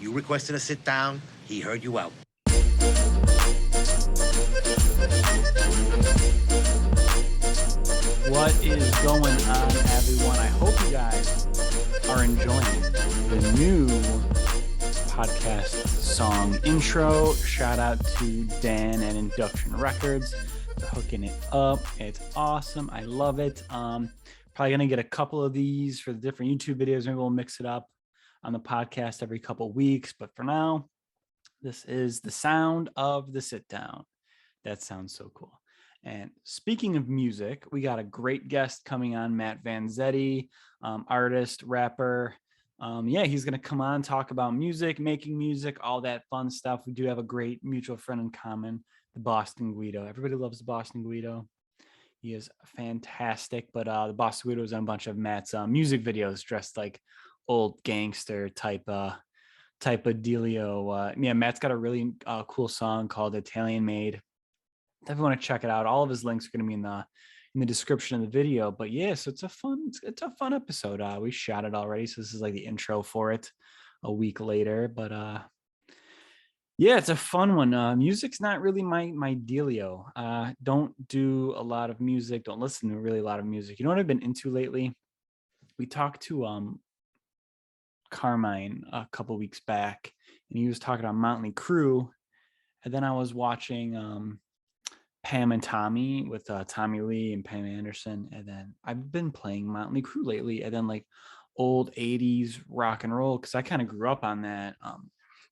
You requested a sit down. He heard you out. What is going on, everyone? I hope you guys are enjoying the new podcast song intro. Shout out to Dan and Induction Records for hooking it up. It's awesome. I love it. Probably gonna get a couple of these for the different YouTube videos. Maybe we'll mix it up on the podcast every couple of weeks. But for now, this is the sound of the sit down. That sounds so cool. And speaking of music, we got a great guest coming on, Matt Vanzetti, artist, rapper. He's going to come on, talk about music, making music, all that fun stuff. We do have a great mutual friend in common, the Boston Guido. Everybody loves the Boston Guido. He is fantastic, but the Boston Guido is on a bunch of Matt's music videos, dressed like old gangster type of dealio. Matt's got a really cool song called Italian Made. Definitely want to check it out. All of his links are going to be in the description of the video. But yeah, so it's a fun episode. We shot it already, so this is like the intro for it a week later. But yeah, it's a fun one. Music's not really my dealio. Don't do a lot of music. Don't listen to really a lot of music. You know what I've been into lately? We talked to Carmine a couple weeks back, and he was talking about Motley Crue, and then I was watching Pam and Tommy with Tommy Lee and Pam Anderson, and then I've been playing Motley Crue lately, and then like old 80s rock and roll, because I kind of grew up on that,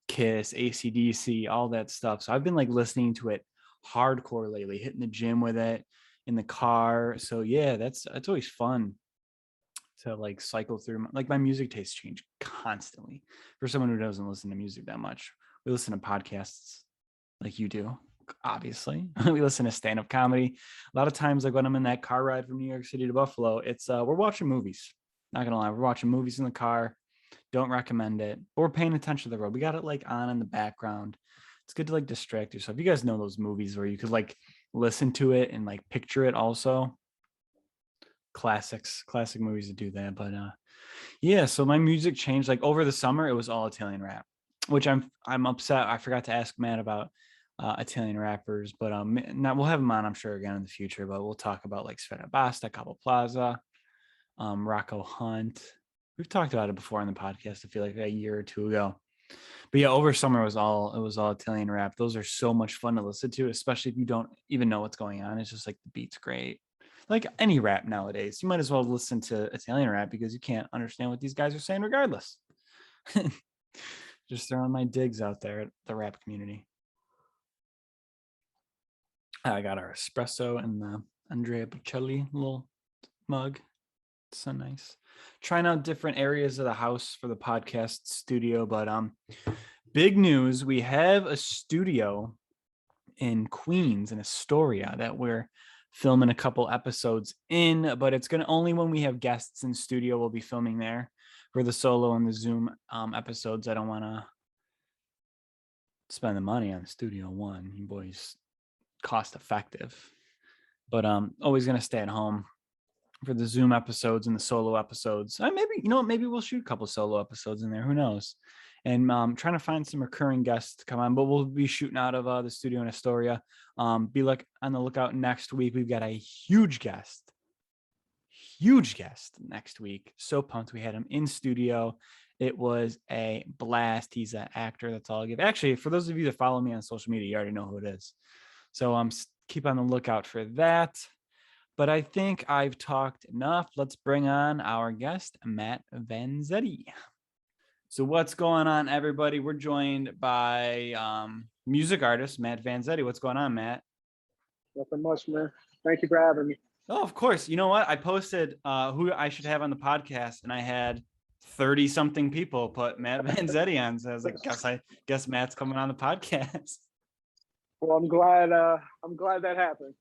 Kiss, AC/DC, all that stuff. So I've been like listening to it hardcore lately, hitting the gym with it in the car. So yeah, it's always fun to like cycle through. Like my music tastes change constantly. For someone who doesn't listen to music that much, we listen to podcasts like you do. Obviously, we listen to stand-up comedy a lot of times. Like when I'm in that car ride from New York City to Buffalo, it's we're watching movies. Not gonna lie, we're watching movies in the car. Don't recommend it, but we're paying attention to the road. We got it like on in the background. It's good to like distract yourself. You guys know those movies where you could like listen to it and like picture it also. Classic movies to do that. But yeah, so my music changed. Like over the summer, it was all Italian rap, which I'm upset. I forgot to ask Matt about Italian rappers, but now we'll have him on, I'm sure, again in the future. But we'll talk about like Sfera Basta, Capo Plaza, Rocco Hunt. We've talked about it before on the podcast, I feel like a year or two ago. But yeah, over summer it was all Italian rap. Those are so much fun to listen to, especially if you don't even know what's going on. It's just like the beat's great. Like any rap nowadays, you might as well listen to Italian rap because you can't understand what these guys are saying regardless. Just throwing my digs out there at the rap community. I got our espresso and the Andrea Bocelli little mug. It's so nice. Trying out different areas of the house for the podcast studio, but big news. We have a studio in Queens, in Astoria, that we're filming a couple episodes in, but it's going to only when we have guests in studio, we'll be filming there. For the solo and the Zoom episodes, I don't want to spend the money on Studio One. You boys, cost effective, but always going to stay at home for the Zoom episodes and the solo episodes. Maybe we'll shoot a couple solo episodes in there, who knows. And trying to find some recurring guests to come on, but we'll be shooting out of the studio in Astoria. Be like on the lookout next week. We've got a huge guest next week. So pumped. We had him in studio. It was a blast. He's an actor. That's all I'll give. Actually, for those of you that follow me on social media, you already know who it is. So keep on the lookout for that. But I think I've talked enough. Let's bring on our guest, Matt Vanzetti. So what's going on, everybody? We're joined by music artist Matt Vanzetti. What's going on, Matt? Nothing much, man. Thank you for having me. Oh, of course. You know what? I posted who I should have on the podcast, and I had 30-something people put Matt Vanzetti on. So I was like, guess Matt's coming on the podcast. Well, I'm glad that happened.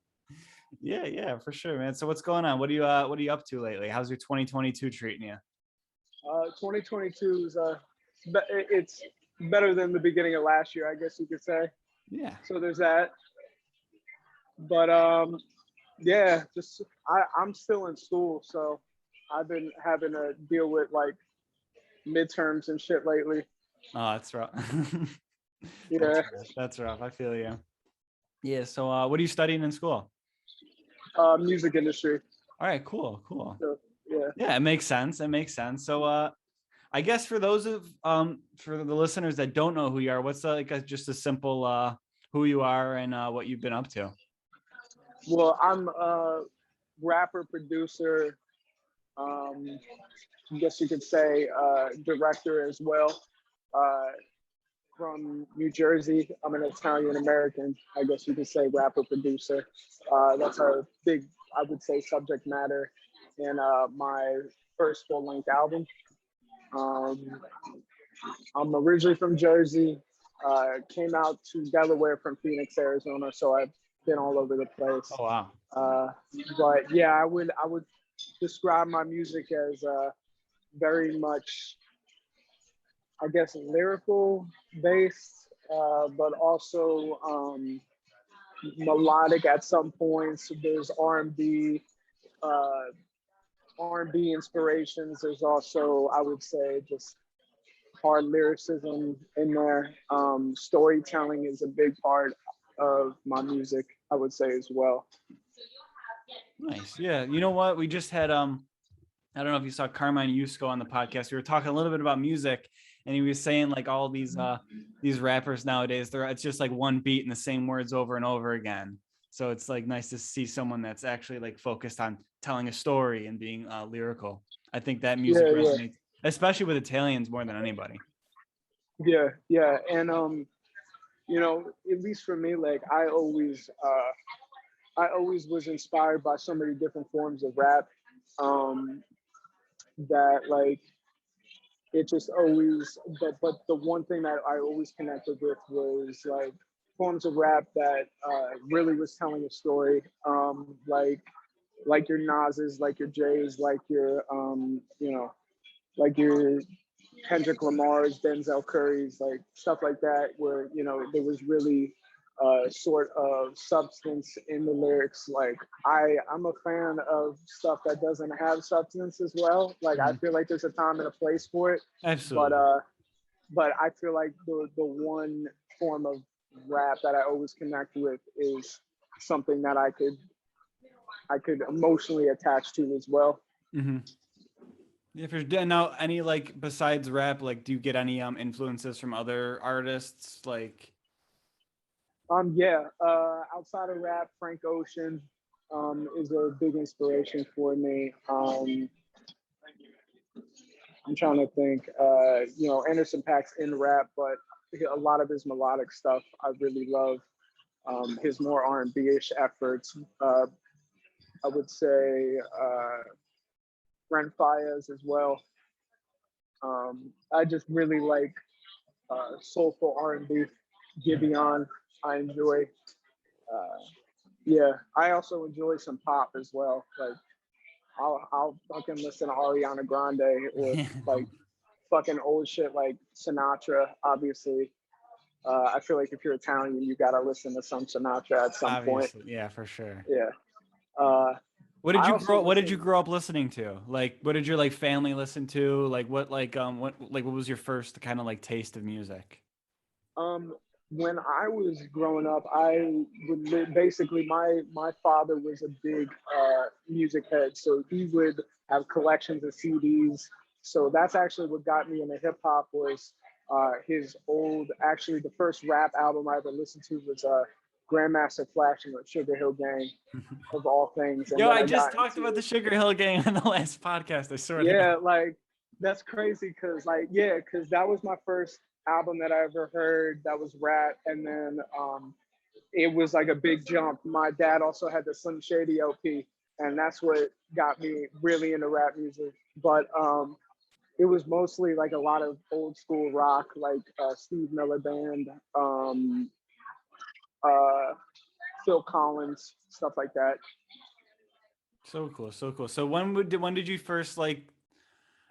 Yeah, for sure, man. So what's going on? What are you up to lately? How's your 2022 treating you? 2022 is it's better than the beginning of last year, I guess you could say. Yeah. So there's that. But yeah, just I'm still in school, so I've been having to deal with like midterms and shit lately. Oh, that's rough. Yeah. That's rough. I feel you. Yeah. So, what are you studying in school? Music industry. All right. Cool. So, yeah. Yeah, it makes sense. It makes sense. So, I guess for those for the listeners that don't know who you are, what's just a simple who you are and what you've been up to? Well, I'm a rapper, producer, I guess you could say director as well. Uh, from New Jersey. I'm an Italian American, I guess you could say, rapper, producer. That's a big, I would say, subject matter in my first full length album. Um, I'm originally from Jersey, came out to Delaware from Phoenix, Arizona, so I've been all over the place. Oh wow. But yeah, I would describe my music as very much, I guess, lyrical based, but also melodic at some points. There's uh, R&B inspirations. There's also, I would say, just hard lyricism in there. Storytelling is a big part of my music, I would say as well. Nice. Yeah. You know what? We just had I don't know if you saw Carmine Yusko on the podcast. We were talking a little bit about music, and he was saying like all these rappers nowadays, it's just like one beat and the same words over and over again. So it's like nice to see someone that's actually like focused on telling a story and being lyrical. I think that music resonates, especially with Italians more than anybody. Yeah. And you know, at least for me, like I always was inspired by so many different forms of rap. Um, that like it just always but the one thing that I always connected with was like forms of rap that really was telling a story, like your Nas's, like your Jay's, like your you know, like your Kendrick Lamar's, Denzel Curry's, like stuff like that, where you know there was really sort of substance in the lyrics. Like I'm a fan of stuff that doesn't have substance as well. Like I feel like there's a time and a place for it. Absolutely. But I feel like the one form of rap that I always connect with is something that I could emotionally attach to as well. Mm-hmm. If there's now any like besides rap, like do you get any influences from other artists like? Yeah, outside of rap, Frank Ocean is a big inspiration for me. I'm trying to think. You know, Anderson .Paak's in rap, but a lot of his melodic stuff I really love. His more R&B-ish efforts. I would say Brent Faiyaz as well. I just really like soulful R&B. Giveon, I enjoy. Yeah, I also enjoy some pop as well. Like I'll fucking listen to Ariana Grande or like fucking old shit like Sinatra. Obviously, I feel like if you're Italian, you gotta listen to some Sinatra at some point. Yeah, for sure. Yeah. Uh, what did you grow up listening to? Like, what did your like family listen to? Like, what was your first kind of like taste of music? When I was growing up, I would basically my father was a big music head, so he would have collections of CDs. So that's actually what got me into hip hop was his old. Actually, the first rap album I ever listened to was Grandmaster Flash and the Sugar Hill Gang, of all things. And Yo, I just talked about the Sugar Hill Gang on the last podcast. I swear. Yeah, like that's crazy because because that was my first album that I ever heard that was rap, and then it was like a big jump. My dad also had the Slim Shady LP, and that's what got me really into rap music. But it was mostly like a lot of old school rock, like Steve Miller Band, uh, Phil Collins, stuff like that. So cool, so cool. So when did you first like?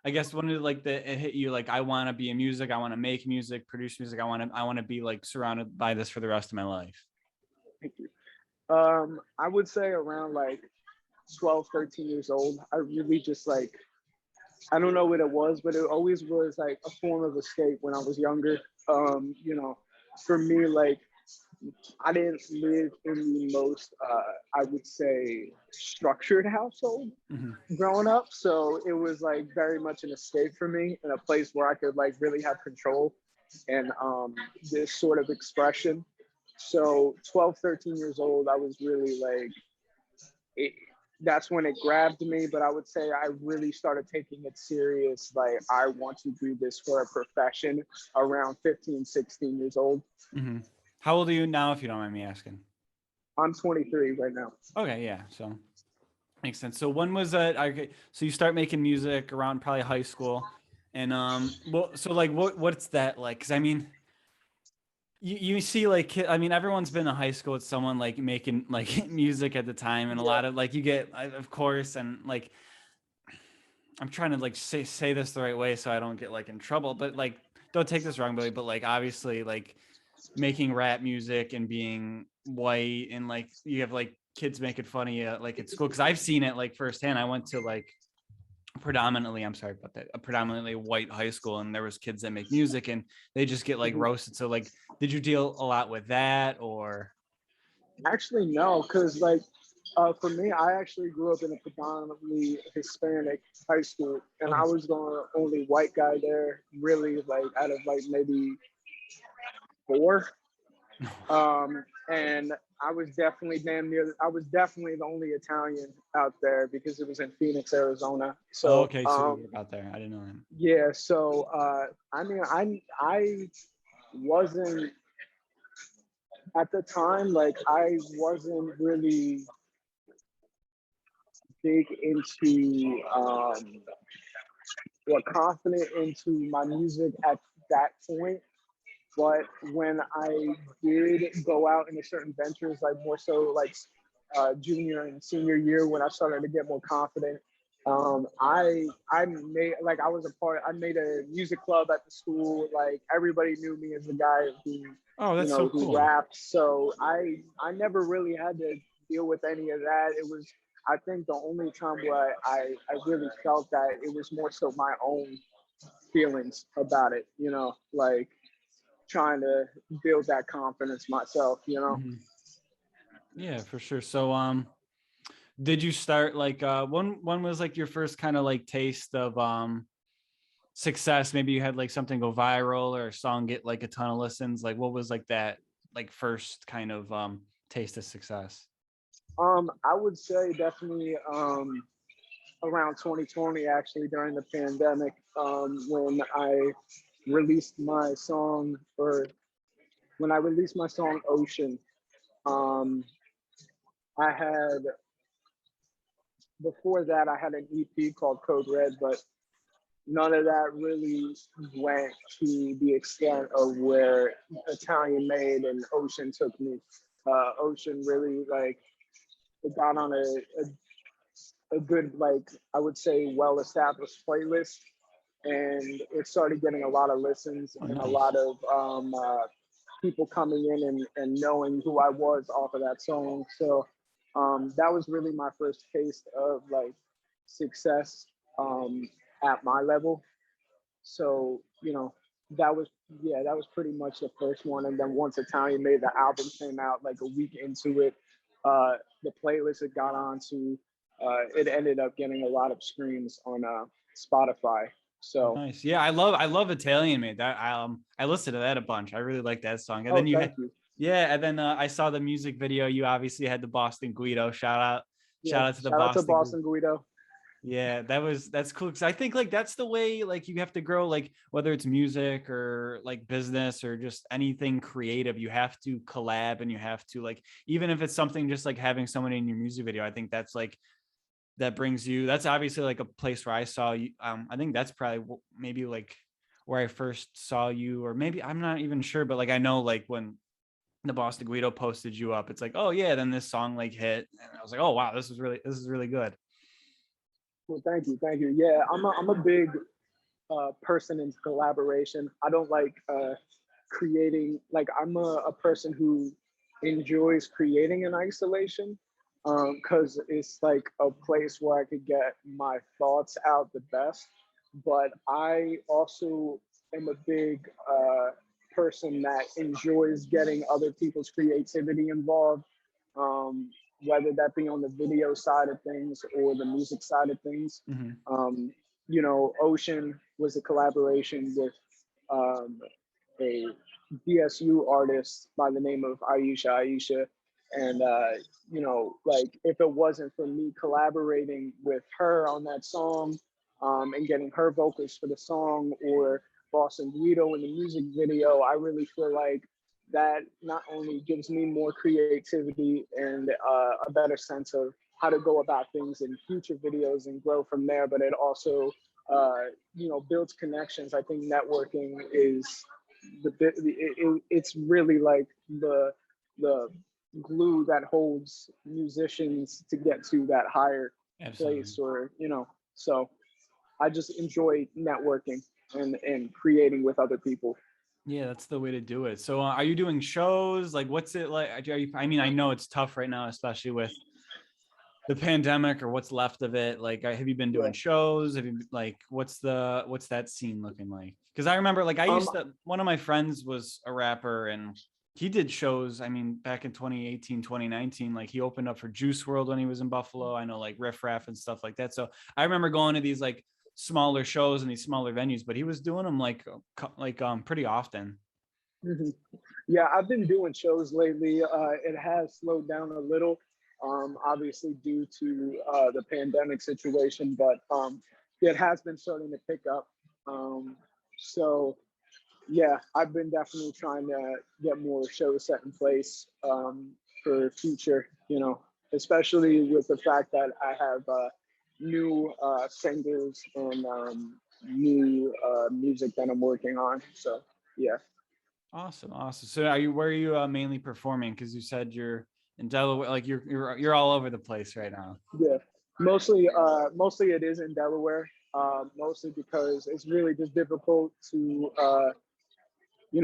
I guess when did like it hit you? Like I want to be in music. I want to make music, produce music. I want to be like surrounded by this for the rest of my life. Thank you. I would say around like 12, 13 years old. I really just like I don't know what it was, but it always was like a form of escape when I was younger. You know, for me, like I didn't live in the most, I would say, structured household Hmm. growing up. So it was like very much an escape for me and a place where I could like really have control and this sort of expression. So 12, 13 years old, I was really like, it, that's when it grabbed me. But I would say I really started taking it serious. Like, I want to do this for a profession around 15, 16 years old. Hmm. How old are you now, if you don't mind me asking? I'm 23 right now. Okay, yeah, so makes sense. So when was that? Okay, so you start making music around probably high school, and well, so like what's that like? Because I mean, you see like I mean everyone's been in high school with someone like making like music at the time, and a Yeah. lot of like you get of course, and like I'm trying to like say this the right way so I don't get like in trouble, but like don't take this wrong, but like obviously like making rap music and being white and like you have like kids making fun of you like at school, because I've seen it like firsthand. I went to like predominantly, I'm sorry about that, a predominantly white high school, and there was kids that make music and they just get like Mhm. roasted. So like did you deal a lot with that or? Actually, no, because like for me, I actually grew up in a predominantly Hispanic high school, and I Okay. was the only white guy there, really, like out of like maybe four. And I was definitely damn near. I was definitely the only Italian out there because it was in Phoenix, Arizona. Oh, So okay, so you were out there, I didn't know that. yeah, so I mean, I wasn't at the time, like I wasn't really big into or confident into my music at that point. But when I did go out into certain ventures, like more so like junior and senior year, when I started to get more confident, I made like I was a part. I made a music club at the school. Like everybody knew me as the guy who, Oh, that's so who cool. raps. So I never really had to deal with any of that. It was, I think, the only time where I really felt that it was more so my own feelings about it. Like trying to build that confidence myself. Mhm. Yeah, for sure. So did you start like when was like your first kind of like taste of success? Maybe you had like something go viral or a song get like a ton of listens. Like what was like that like first kind of taste of success? I would say definitely around 2020, actually during the pandemic, when I released my song, or when I released my song Ocean. Um, I had Before that I had an EP called Code Red, but none of that really went to the extent of where Italian Made and Ocean took me. Ocean really, like, it got on a good, like, I would say, well established playlist, and it started getting a lot of listens Oh, and a nice. lot of people coming in and knowing who I was off of that song. So that was really my first taste of like success at my level. So that was, yeah, that was pretty much the first one. And then once Italian Made, the album came out like a week into it, the playlist it got onto, it ended up getting a lot of streams on Spotify. Oh, So, nice. Yeah, I love Italian Made. That I listened to that a bunch. I really like that song. And oh, then you thank had you. yeah, and then I saw the music video. You obviously had the Boston Guido. Yeah, Shout out to the shout out to Boston. Boston Guido. Yeah, that's cool because I think like that's the way like you have to grow, like whether it's music or like business or just anything creative, you have to collab and you have to like even if it's something just like having someone in your music video. I think that's like that brings you. That's obviously like a place where I saw you. I think that's probably maybe like where I first saw you, or maybe I'm not even sure, but like I know like when the Boston Guido posted you up, it's like oh yeah, then this song like hit, and I was like oh wow, this is really good. Well, thank you. Yeah, I'm a big person in collaboration. I don't like creating. Like, I'm a person who enjoys creating in isolation, because it's like a place where I could get my thoughts out the best. but I also am a big person that enjoys getting other people's creativity involved, um, whether that be on the video side of things or the music side of things. Hmm. Um, Ocean was a collaboration with um, a BSU artist by the name of Aisha. And, like if it wasn't for me collaborating with her on that song and getting her vocals for the song or Boston Guido in the music video, I really feel like that not only gives me more creativity and a better sense of how to go about things in future videos and grow from there, but it also, builds connections. I think networking is it's really like the glue that holds musicians to get to that higher Absolutely. place, or so I just enjoy networking and creating with other people. Yeah, that's the way to do it. So are you doing shows? Like, what's it like? I mean, I know it's tough right now, especially with the pandemic or what's left of it. Like, have you been doing Yeah. shows? Have you like, what's that scene looking like? Because I remember, like, one of my friends was a rapper and he did shows. I mean, back in 2018, 2019, like he opened up for Juice World when he was in Buffalo. I know, like Riff Raff and stuff like that. So I remember going to these like smaller shows in these smaller venues, but he was doing them pretty often. Mhm. Yeah, I've been doing shows lately. It has slowed down a little, obviously due to the pandemic situation, but it has been starting to pick up. Um, so yeah, I've been definitely trying to get more shows set in place for future. Especially with the fact that I have new singles and new music that I'm working on. So yeah. Awesome, awesome. So where are you mainly performing? Because you said you're in Delaware, like you're all over the place right now. Yeah, mostly it is in Delaware. Mostly because it's really just difficult to be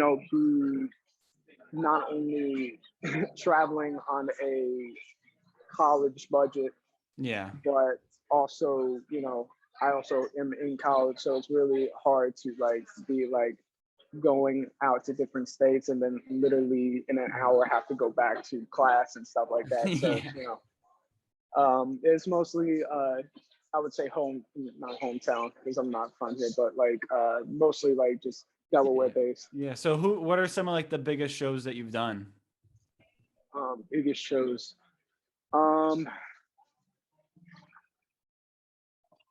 not only traveling on a college budget, Yeah. but also I also am in college, so it's really hard to like be like going out to different states and then literally in an hour have to go back to class and stuff like that. So Yeah. it's mostly I would say not hometown because I'm not from here, but like mostly like just Delaware Yeah. based. Yeah. So what are some of like the biggest shows that you've done? Biggest shows. Um,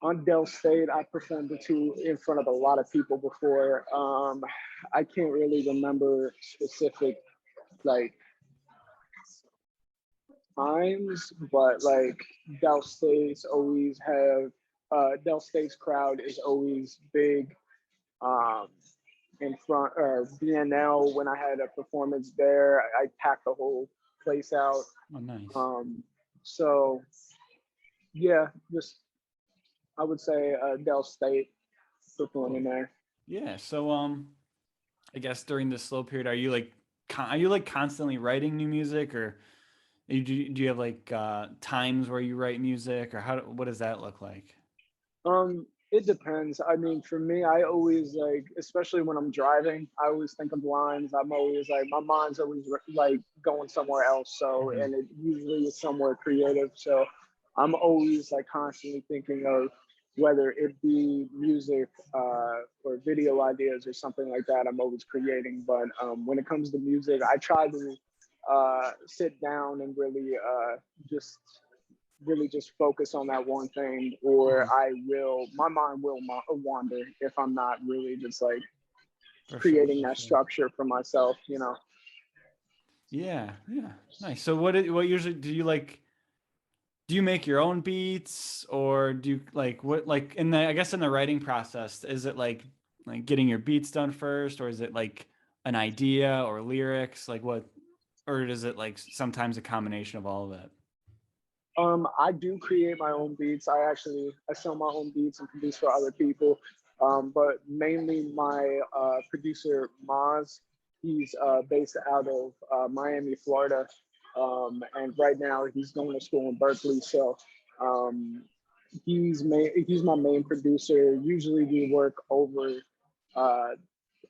on Dell State, I performed in front of a lot of people before. I can't really remember specific like times, but like Dell State's always have Dell State's crowd is always big. Um, in front or BNL when I had a performance there, I packed the whole place out. Oh, nice. So yeah, just I would say Dell State performing there. Yeah. So I guess during this slow period, are you like constantly writing new music, or do you have like times where you write music, or what does that look like? It depends. I mean, for me, I always like, especially when I'm driving, I always think of lines. I'm always like, my mind's always like going somewhere else. So, Mhm. and it usually is somewhere creative. So, I'm always like constantly thinking of whether it be music or video ideas or something like that. I'm always creating. But when it comes to music, I try to sit down and just really just focus on that one thing, or Mhm. my mind will wander if I'm not really just like For sure. creating For that sure. structure for myself. Yeah. Yeah. Nice. So what usually do you like? Do you make your own beats, or do you like what like in the I guess in the writing process, is it like getting your beats done first, or is it like an idea or lyrics, like what, or is it like sometimes a combination of all of it? I do create my own beats. I sell my own beats and produce for other people. But mainly my producer Maz, he's based out of Miami, Florida, and right now he's going to school in Berkeley. So um, he's my main producer. Usually we work over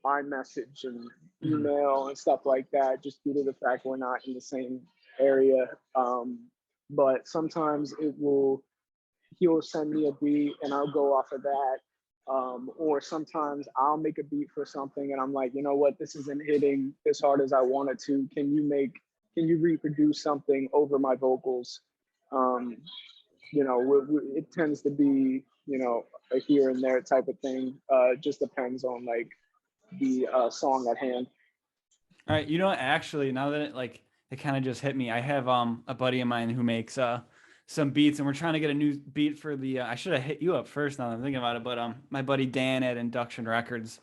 iMessage and email and stuff like that, just due to the fact we're not in the same area. But sometimes he'll send me a beat and I'll go off of that. Or sometimes I'll make a beat for something and I'm like, you know what, this isn't hitting as hard as I wanted to. Can you reproduce something over my vocals? It tends to be, a here and there type of thing. Just depends on like the song at hand. All right. Actually, now that it kind of just hit me, I have a buddy of mine who makes some beats, and we're trying to get a new beat for the I should have hit you up first now that I'm thinking about it, but my buddy Dan at Induction Records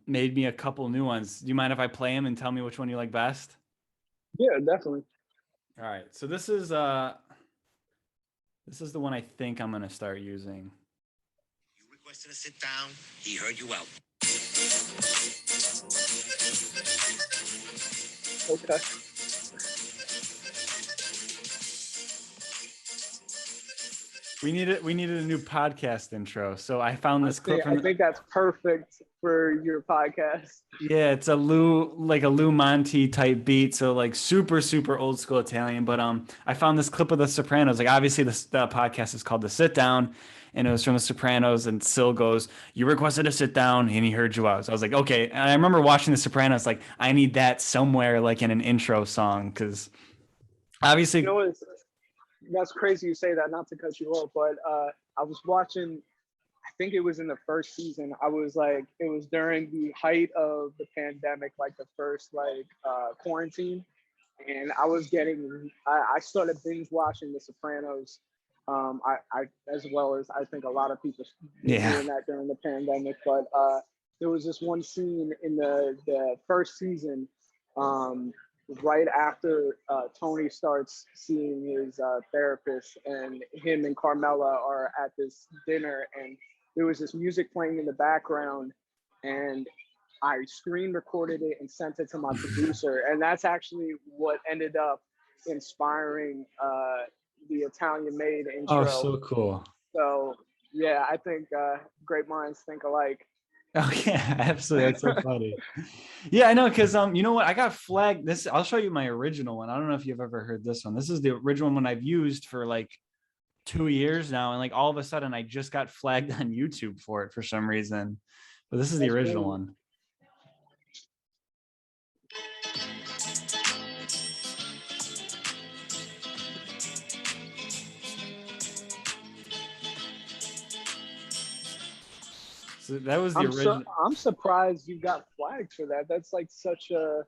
made me a couple new ones. Do you mind if I play them and tell me which one you like best? Yeah, definitely. All right. So this is the one I think I'm gonna start using. You requested to sit down. He heard you out. Okay. We needed a new podcast intro. So I found this clip. I think that's perfect for your podcast. Yeah, it's a Lou Monte type beat. So like super, super old school Italian. But I found this clip of The Sopranos. Like obviously the podcast is called The Sit Down, and it was from The Sopranos, and Sil goes, "You requested to sit down," and he heard you out. So I was like, okay. And I remember watching The Sopranos, like I need that somewhere like in an intro song, because obviously that's crazy you say that, not to cut you off, but I was watching, I think it was in the first season. It was during the height of the pandemic, like the first quarantine. And I started binge watching The Sopranos. I as well as I think a lot of people doing that during the pandemic. But there was this one scene in the first season, right after Tony starts seeing his therapist, and him and Carmela are at this dinner, and there was this music playing in the background, and I screen recorded it and sent it to my producer, and that's actually what ended up inspiring the Italian Made intro. Oh, so cool. So yeah, I think great minds think alike. Oh yeah, absolutely. That's so funny. Yeah, I know, because you know what? I got flagged. I'll show you my original one. I don't know if you've ever heard this one. This is the original one I've used for like 2 years now, and like all of a sudden I just got flagged on YouTube for it for some reason. But this is the original one. So that was the original. I'm surprised you got flagged for that. That's like such a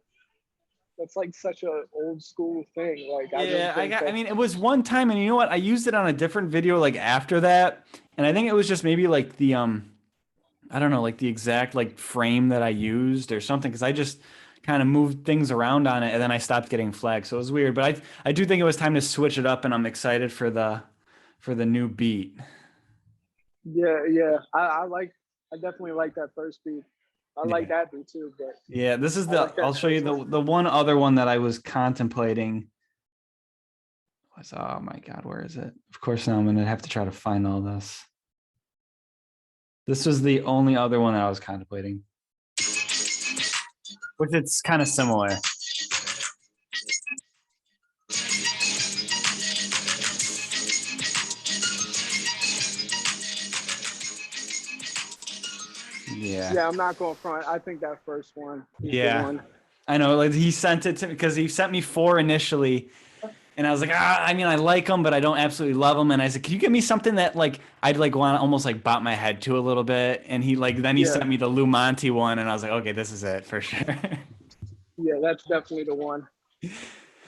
old school thing. Like I mean, it was one time, and you know what? I used it on a different video like after that, and I think it was just maybe like the I don't know, like the exact like frame that I used or something, because I just kind of moved things around on it, and then I stopped getting flagged. So it was weird, but I do think it was time to switch it up, and I'm excited for the new beat. Yeah. I definitely like that first beat. I like that beat too. But yeah, this is I'll show you the one other one that I was contemplating. Oh my God, where is it? Of course, now I'm gonna have to try to find all this. This was the only other one that I was contemplating, which it's kind of similar. Yeah, I'm not going front. I think that first one. Yeah, I know. Like he sent it to me because he sent me 4 initially, and I was like, I mean, I like them, but I don't absolutely love them. And I said, can you give me something that like I'd like want to almost like bop my head to a little bit? And he sent me the Lou Monte one, and I was like, okay, this is it for sure. Yeah, that's definitely the one.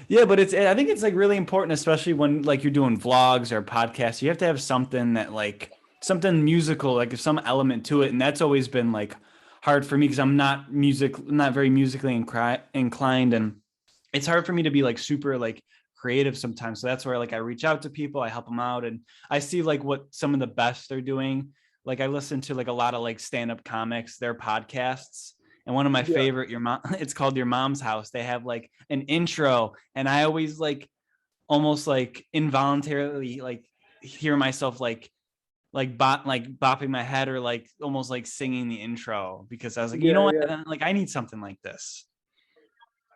Yeah, but I think it's like really important, especially when like you're doing vlogs or podcasts. You have to have something that like something musical, like some element to it, and that's always been like hard for me because I'm not very musically inclined, and it's hard for me to be like super like creative sometimes. So that's where like I reach out to people, I help them out, and I see like what some of the best they're doing. Like I listen to like a lot of like stand-up comics, their podcasts. And one of my favorite, it's called Your Mom's House. They have like an intro, and I always like almost like involuntarily like hear myself like bopping my head or like almost like singing the intro because I was like, you know what, like I need something like this.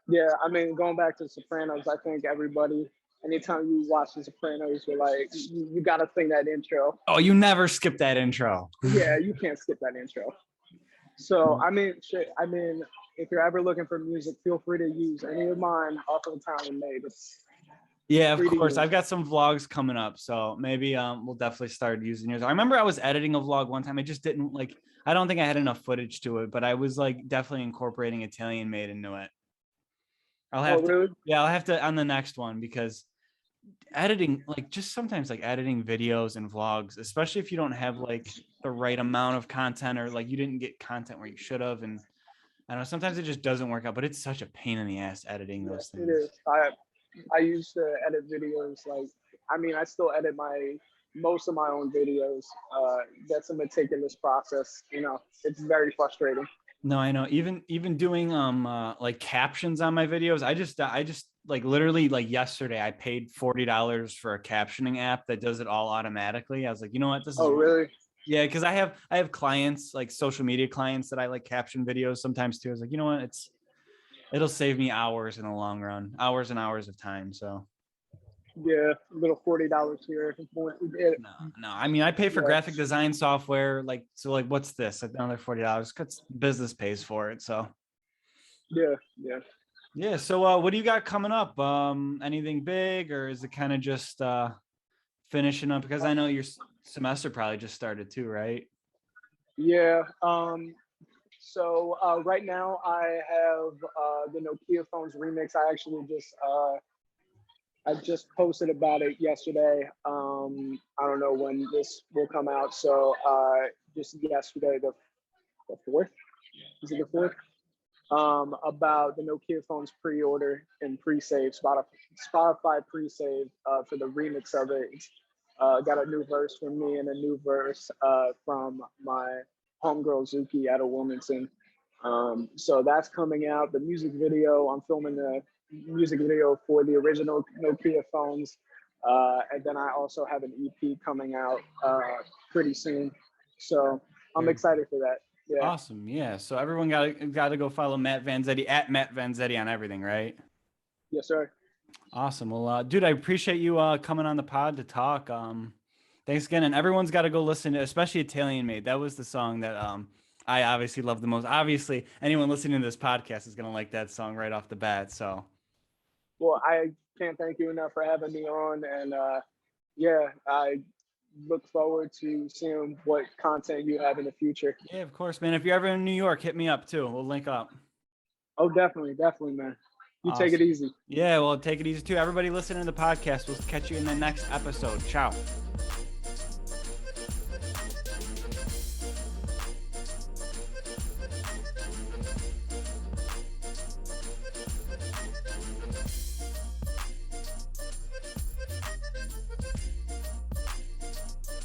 Yeah, I mean, going back to Sopranos, I think everybody, anytime you watch the Sopranos, you're like, you got to sing that intro. Oh, you never skip that intro. Yeah, you can't skip that intro. So, I mean, if you're ever looking for music, feel free to use any of mine off of the time we made. Yeah, of course. I've got some vlogs coming up, so maybe we'll definitely start using yours. I remember I was editing a vlog one time. I just didn't like. I don't think I had enough footage to it, but I was like definitely incorporating Italian made into it. I'll have to. Yeah, I'll have to on the next one because editing, like just sometimes like editing videos and vlogs, especially if you don't have like the right amount of content or like you didn't get content where you should have, and I don't know, sometimes it just doesn't work out. But it's such a pain in the ass editing those things. It is. I used to edit videos. Like, I mean, I still edit most of my own videos. That's a meticulous process. You know, it's very frustrating. No, I know. Even doing like captions on my videos, I just like literally like yesterday I paid $40 for a captioning app that does it all automatically. I was like, you know what, this is really? Yeah, because I have clients, like social media clients that I like caption videos sometimes too. I was like, you know what, it'll save me hours in the long run, hours and hours of time. So yeah, a little $40 here. No. I mean, I pay for graphic design software. Like, so like, what's this? Another $40 because business pays for it. So yeah. So what do you got coming up? Anything big, or is it kind of just finishing up? Because I know your semester probably just started too, right? Yeah. So right now I have the Nokia phones remix. I just posted about it yesterday. I don't know when this will come out. So just yesterday, the 4th, is it the 4th? About the Nokia phones pre-order and pre-save, Spotify pre-save for the remix of it. Got a new verse from me and a new verse from my homegirl Zuki out of Wilmington. So that's coming out. The music video, I'm filming the music video for the original Nokia phones. And then I also have an EP coming out pretty soon. So I'm excited for that. Yeah. Awesome. Yeah. So everyone got to go follow Matt Vanzetti at Matt Vanzetti on everything, right? Yes, sir. Awesome. Well, dude, I appreciate you coming on the pod to talk. Thanks again. And everyone's got to go listen to, especially Italian Made. That was the song that I obviously love the most. Obviously, anyone listening to this podcast is going to like that song right off the bat. So, well, I can't thank you enough for having me on. And yeah, I look forward to seeing what content you have in the future. Yeah, of course, man. If you're ever in New York, hit me up too. We'll link up. Oh, definitely, man. You awesome. Take it easy. Yeah, well, take it easy too. Everybody listening to the podcast, we'll catch you in the next episode. Ciao.